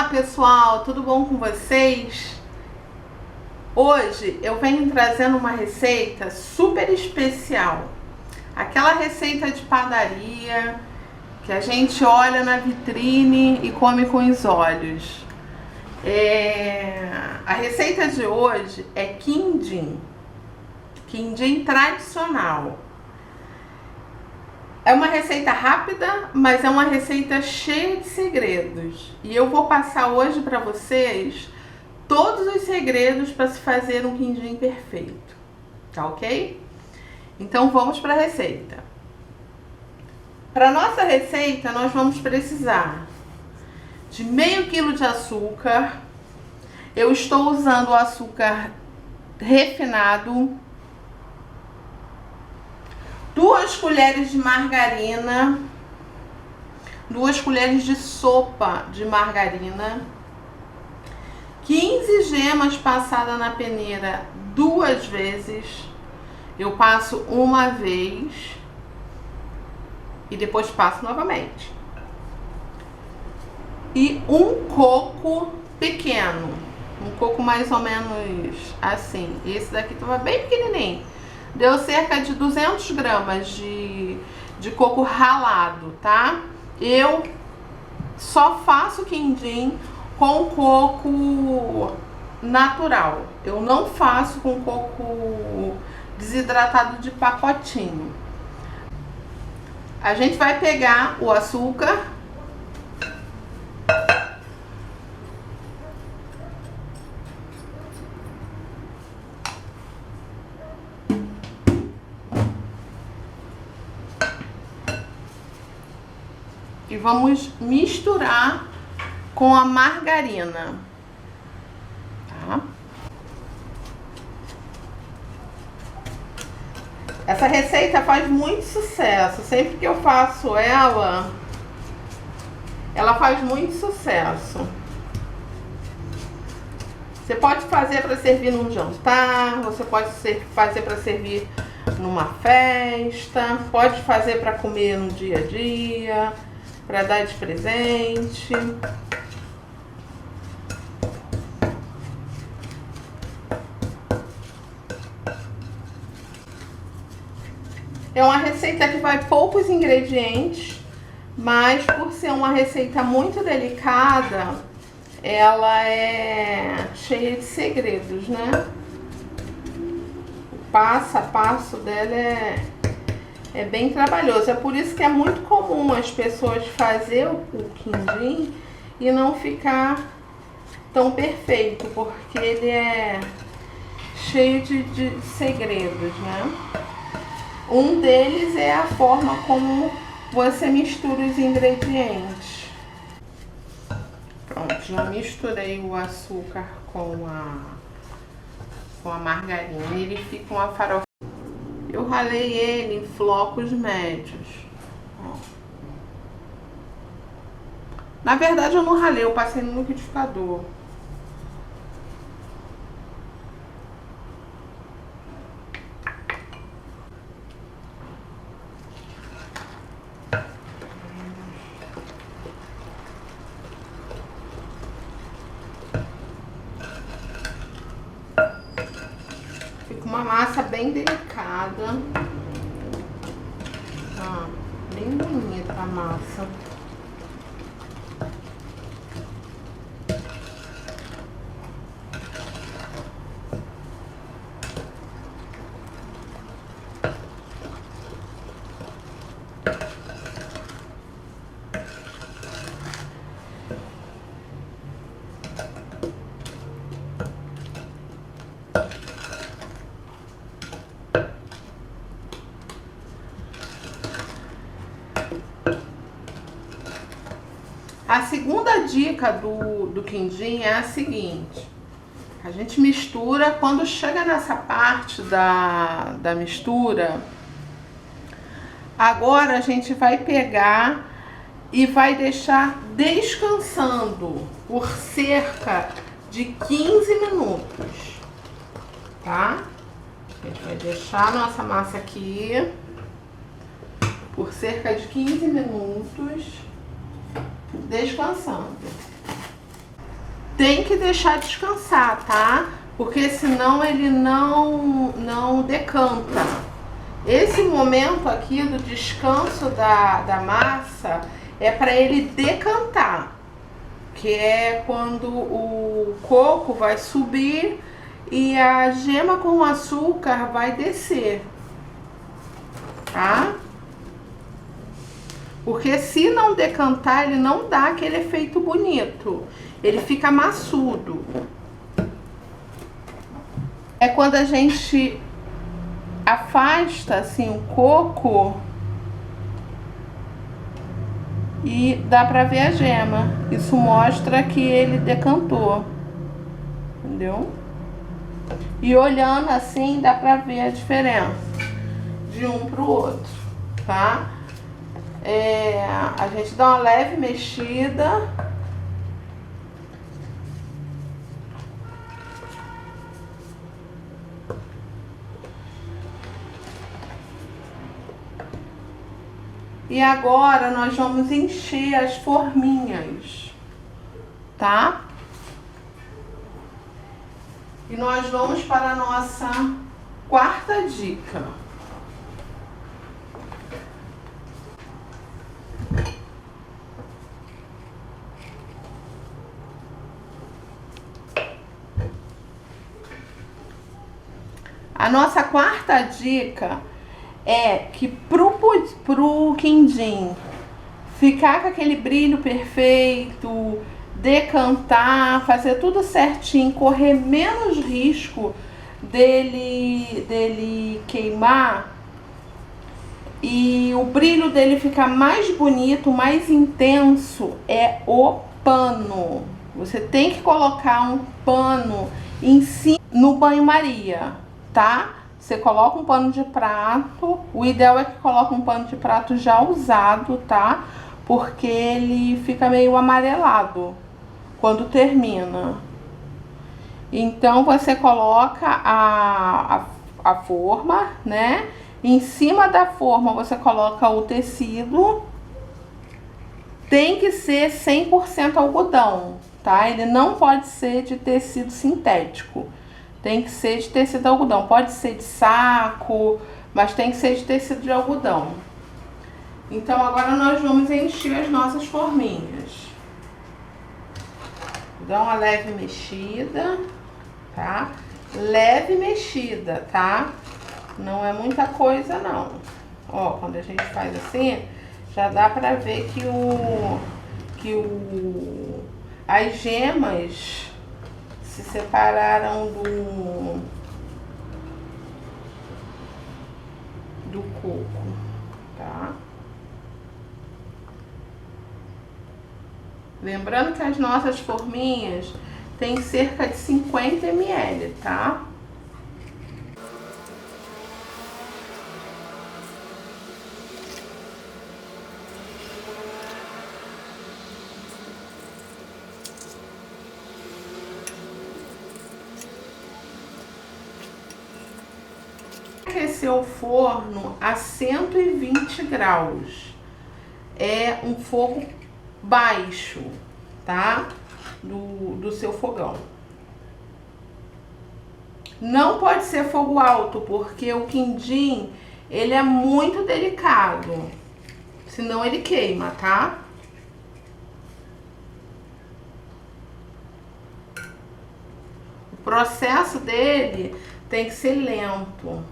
pessoal, tudo bom com vocês? Hoje eu venho trazendo uma receita super especial. Aquela receita de padaria que a gente olha na vitrine e come com os olhos. A receita de hoje é quindim. Quindim tradicional. É uma receita rápida, mas é uma receita cheia de segredos. E eu vou passar hoje para vocês todos os segredos para se fazer um quindim perfeito. Tá ok? Então vamos para a receita. Para nossa receita nós vamos precisar de meio quilo de açúcar. Eu estou usando o açúcar refinado. 2 colheres de margarina, 2 colheres de sopa de margarina, 15 gemas passadas na peneira 2 vezes. Eu passo uma vez e depois passo novamente. E um coco pequeno, um coco mais ou menos assim. Esse daqui estava bem pequenininho. Deu cerca de 200 gramas de coco ralado, tá? Eu só faço quindim com coco natural. Eu não faço com coco desidratado de pacotinho. A gente vai pegar o açúcar. E vamos misturar com a margarina, tá? Essa receita faz muito sucesso. Sempre que eu faço ela faz muito sucesso. Você pode fazer para servir num jantar, você pode fazer para servir numa festa, pode fazer para comer no dia a dia, para dar de presente. É uma receita que vai poucos ingredientes, mas por ser uma receita muito delicada, ela é cheia de segredos, né? O passo a passo dela é bem trabalhoso. É por isso que é muito comum as pessoas fazerem o quindim e não ficar tão perfeito, porque ele é cheio de segredos, né? Um deles é a forma como você mistura os ingredientes. Pronto, já misturei o açúcar com a margarina e ele fica uma farofa. Eu ralei ele em flocos médios. Ó. Na verdade eu não ralei, eu passei no liquidificador. Fica uma massa bem delicada. Ah, bem bonita a massa. A segunda dica do quindim é a seguinte: a gente mistura, quando chega nessa parte da mistura, agora a gente vai pegar e vai deixar descansando por cerca de 15 minutos, tá? A gente vai deixar a nossa massa aqui por cerca de 15 minutos descansando. tem que deixar descansar, tá? Porque senão ele não decanta. Esse momento aqui do descanso da massa é para ele decantar, que é quando o coco vai subir e a gema com açúcar vai descer, tá? Porque se não decantar, ele não dá aquele efeito bonito. Ele fica maçudo. É quando a gente afasta assim o coco e dá pra ver a gema. Isso mostra que ele decantou. Entendeu? E olhando assim, dá pra ver a diferença de um pro outro, tá? A gente dá uma leve mexida. E agora nós vamos encher as forminhas, tá? E nós vamos para a nossa quarta dica. A nossa quarta dica é que pro quindim ficar com aquele brilho perfeito, decantar, fazer tudo certinho, correr menos risco dele queimar e o brilho dele ficar mais bonito, mais intenso, é o pano. Você tem que colocar um pano em cima no banho-maria, tá? Você coloca um pano de prato, o ideal é que coloque um pano de prato já usado, tá? Porque ele fica meio amarelado quando termina. Então você coloca a forma, né? Em cima da forma você coloca o tecido. Tem que ser 100% algodão, tá? Ele não pode ser de tecido sintético. Tem que ser de tecido de algodão. Pode ser de saco, mas tem que ser de tecido de algodão. Então agora nós vamos encher as nossas forminhas. Dá uma leve mexida, tá? Leve mexida, tá? Não é muita coisa não. Ó, quando a gente faz assim, já dá pra ver que as gemas se separaram do coco, tá? Lembrando que as nossas forminhas tem cerca de 50 ml, tá? Aquecer o forno a 120 graus. É um fogo baixo, tá? Do seu fogão. Não pode ser fogo alto, porque o quindim, ele é muito delicado. Senão ele queima, tá? O processo dele tem que ser lento.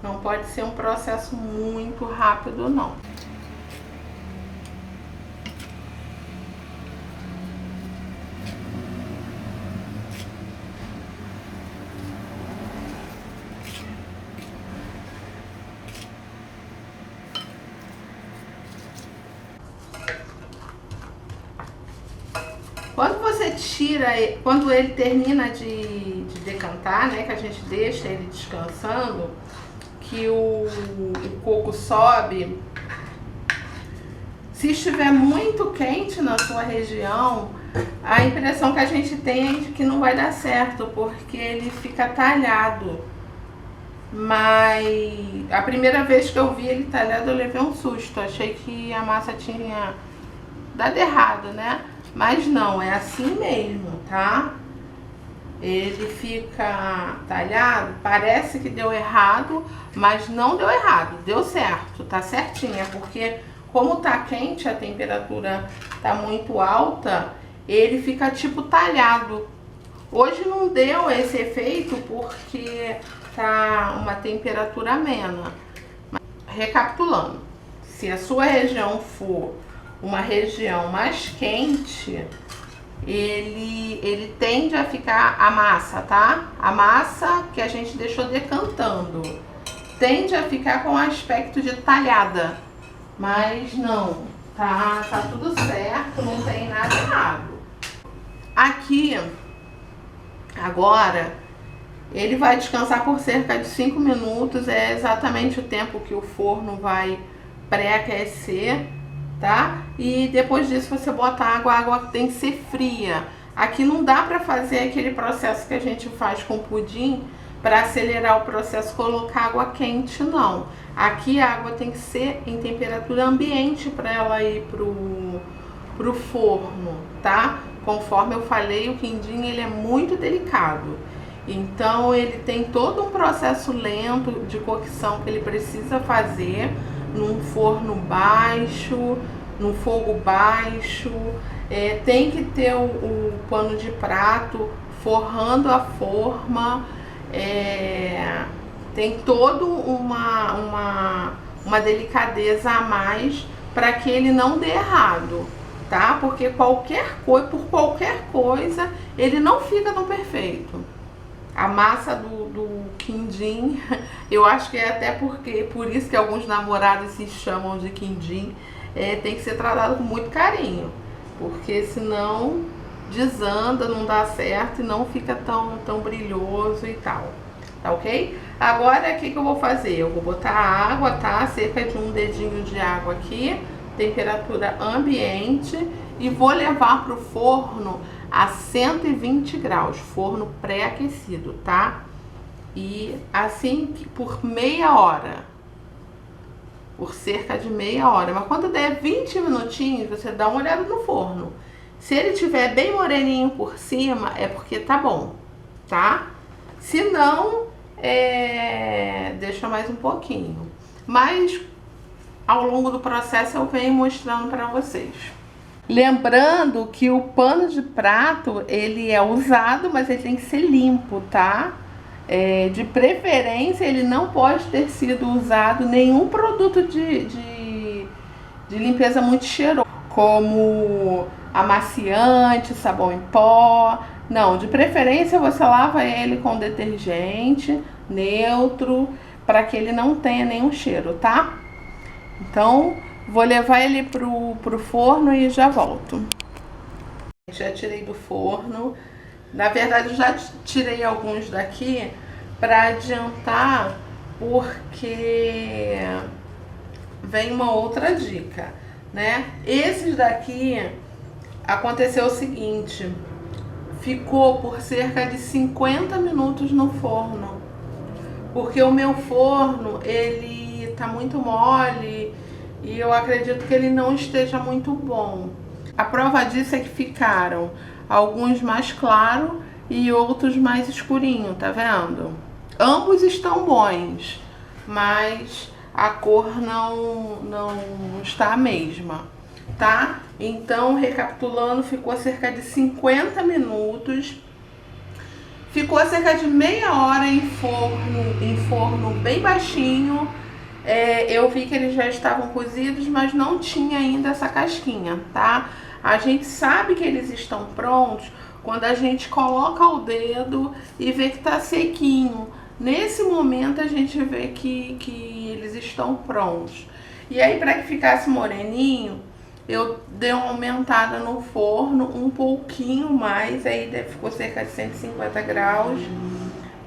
Não pode ser um processo muito rápido, não. Quando você tira, quando ele termina de decantar, né, que a gente deixa ele descansando, que o coco sobe, se estiver muito quente na sua região, A impressão que a gente tem é de que não vai dar certo, porque ele fica talhado. Mas a primeira vez que eu vi ele talhado, eu levei um susto. Achei que a massa tinha dado errado, né? Mas não, é assim mesmo, tá? Ele fica talhado, parece que deu errado, mas não deu errado, deu certo, tá certinho. É porque como tá quente, a temperatura tá muito alta, ele fica tipo talhado. Hoje não deu esse efeito porque tá uma temperatura amena. Recapitulando, se a sua região for uma região mais quente, ele tende a ficar a massa, tá? A massa que a gente deixou decantando tende a ficar com aspecto de talhada, mas não, tá tudo certo, não tem nada errado. Aqui, agora, ele vai descansar por cerca de 5 minutos, é exatamente o tempo que o forno vai pré-aquecer, tá? E depois disso você bota água, a água tem que ser fria. Aqui não dá para fazer aquele processo que a gente faz com pudim para acelerar o processo, colocar água quente, não. Aqui a água tem que ser em temperatura ambiente para ela ir pro forno, tá? Conforme eu falei, o quindim ele é muito delicado. Então ele tem todo um processo lento de cocção que ele precisa fazer num forno baixo, num fogo baixo. Tem que ter o pano de prato forrando a forma. Tem toda uma delicadeza a mais para que ele não dê errado, tá? Porque por qualquer coisa ele não fica tão perfeito. A massa do quindim, eu acho que é até por isso que alguns namorados se chamam de quindim, tem que ser tratado com muito carinho, porque senão desanda, não dá certo e não fica tão brilhoso e tal, tá ok? Agora o que eu vou fazer? Eu vou botar a água, tá? Cerca de um dedinho de água aqui, temperatura ambiente, e vou levar pro forno a 120 graus, forno pré-aquecido, tá? E assim por meia hora, por cerca de meia hora. Mas quando der 20 minutinhos, você dá uma olhada no forno. Se ele tiver bem moreninho por cima, é porque tá bom, tá? Se não, deixa mais um pouquinho. Mas ao longo do processo eu venho mostrando para vocês. Lembrando que o pano de prato, ele é usado, mas ele tem que ser limpo, tá? De preferência, ele não pode ter sido usado nenhum produto de limpeza muito cheiroso, como amaciante, sabão em pó. Não, de preferência você lava ele com detergente neutro, para que ele não tenha nenhum cheiro, tá? Então, vou levar ele pro forno e já volto. Já tirei do forno. Na verdade, eu já tirei alguns daqui para adiantar, porque vem uma outra dica, né? Esses daqui, aconteceu o seguinte, ficou por cerca de 50 minutos no forno, porque o meu forno, ele tá muito mole e eu acredito que ele não esteja muito bom. A prova disso é que ficaram alguns mais claros e outros mais escurinho, tá vendo? Ambos estão bons, mas a cor não está a mesma, tá? Então, recapitulando, ficou cerca de 50 minutos. Ficou cerca de meia hora em forno bem baixinho. Eu vi que eles já estavam cozidos, mas não tinha ainda essa casquinha, tá? A gente sabe que eles estão prontos quando a gente coloca o dedo e vê que tá sequinho. Nesse momento a gente vê que eles estão prontos. E aí, para que ficasse moreninho, eu dei uma aumentada no forno um pouquinho mais, aí ficou cerca de 150 graus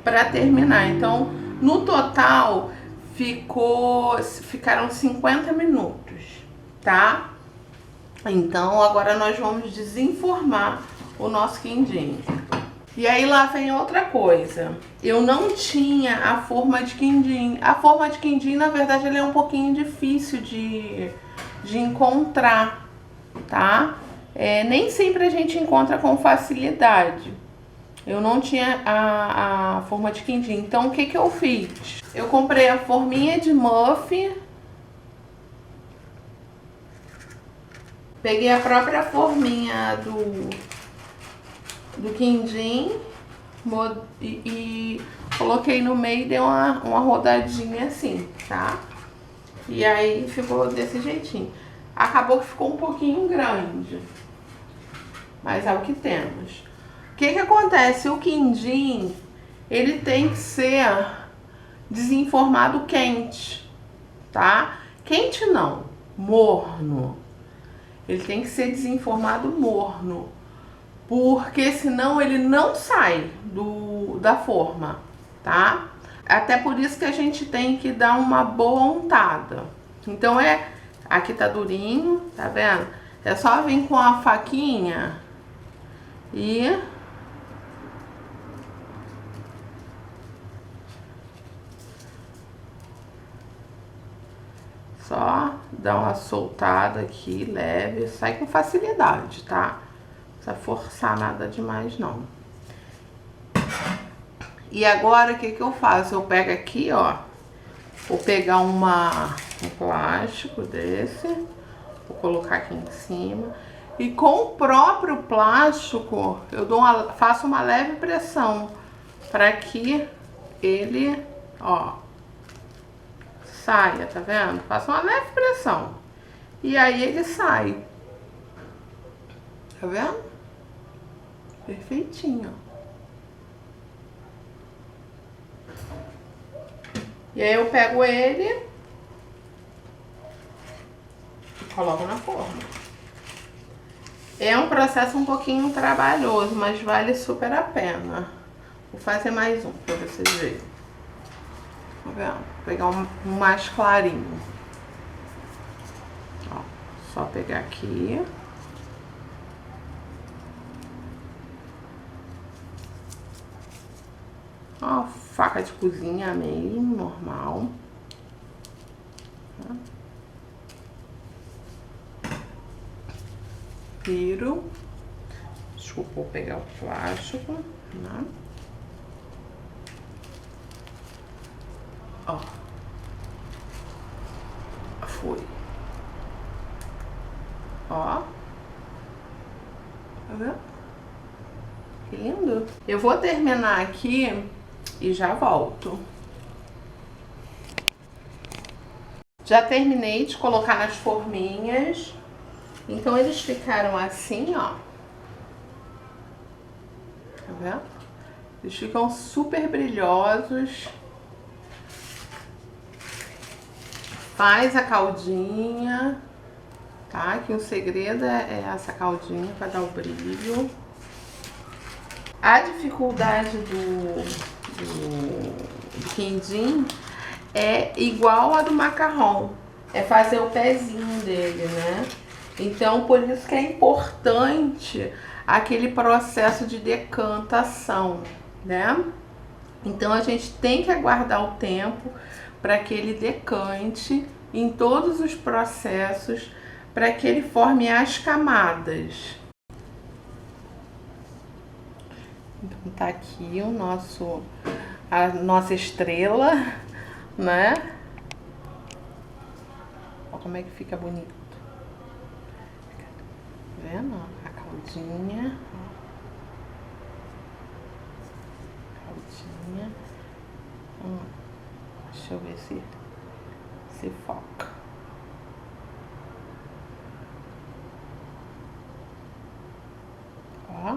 para terminar. Então, no total, ficaram 50 minutos, tá? Então agora nós vamos desenformar o nosso quindim. E aí lá vem outra coisa. Eu não tinha a forma de quindim. A forma de quindim, na verdade, ela é um pouquinho difícil de encontrar, tá? Nem sempre a gente encontra com facilidade. Eu não tinha a forma de quindim. Então o que que eu fiz? Eu comprei a forminha de muffin. Peguei a própria forminha do quindim e coloquei no meio e dei uma rodadinha assim, tá? E aí ficou desse jeitinho. Acabou que ficou um pouquinho grande, mas é o que temos. O que que acontece? O quindim, ele tem que ser desenformado quente, tá? Quente não, morno. Ele tem que ser desenformado morno, porque senão ele não sai da forma, tá? Até por isso que a gente tem que dar uma boa untada. Então aqui tá durinho, tá vendo? É só vir com a faquinha e só dá uma soltada aqui, leve, sai com facilidade, tá? Não precisa forçar nada demais, não. E agora, o que que eu faço? Eu pego aqui, ó, vou pegar um plástico desse, vou colocar aqui em cima. E com o próprio plástico, eu faço uma leve pressão para que ele, ó, saia, tá vendo? Faço uma leve pressão. E aí ele sai. Tá vendo? Perfeitinho. E aí eu pego ele e coloco na forma. É um processo um pouquinho trabalhoso, mas vale super a pena. Vou fazer mais um pra vocês verem. Tá vendo? Vou pegar um mais clarinho. Ó, só pegar aqui. Ó, faca de cozinha mesmo, normal. Tá? Viro. Desculpa, vou pegar o plástico, né? Ó. Foi. Ó. Tá vendo? Que lindo. Eu vou terminar aqui e já volto. Já terminei de colocar nas forminhas. Então eles ficaram assim, ó. Tá vendo? Eles ficam super brilhosos. Faz a caldinha, tá? Que o segredo é essa caldinha para dar o brilho. A dificuldade do quindim é igual a do macarrão, é fazer o pezinho dele, né? Então, por isso que é importante aquele processo de decantação, né? Então, a gente tem que aguardar o tempo para que ele decante em todos os processos, para que ele forme as camadas. Então, tá aqui a nossa estrela, né? Olha como é que fica bonito. Tá vendo? A caldinha. Caldinha. Deixa eu ver se foca. Ó.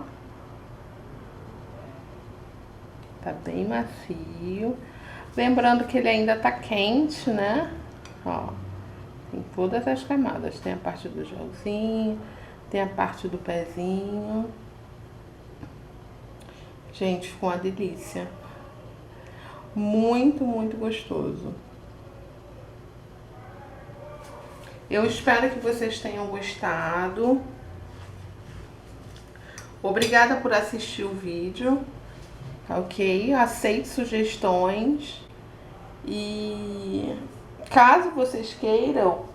Tá bem macio. Lembrando que ele ainda tá quente, né? Ó. Tem todas as camadas. Tem a parte do gelzinho, tem a parte do pezinho. Gente, ficou uma delícia. Muito, muito gostoso. Eu espero que vocês tenham gostado. Obrigada por assistir o vídeo, ok? Aceito sugestões e caso vocês queiram,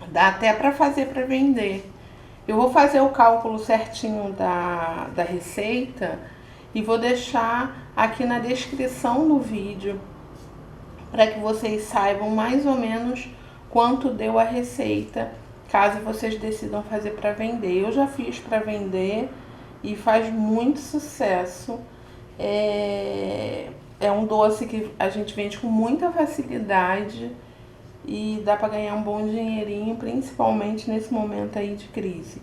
dá até para fazer para vender. Eu vou fazer o cálculo certinho da receita e vou deixar aqui na descrição do vídeo para que vocês saibam mais ou menos quanto deu a receita, caso vocês decidam fazer para vender. Eu já fiz para vender e faz muito sucesso. É um doce que a gente vende com muita facilidade e dá para ganhar um bom dinheirinho, principalmente nesse momento aí de crise.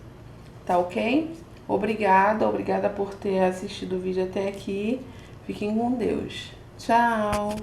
Tá ok? Obrigada por ter assistido o vídeo até aqui. Fiquem com Deus. Tchau!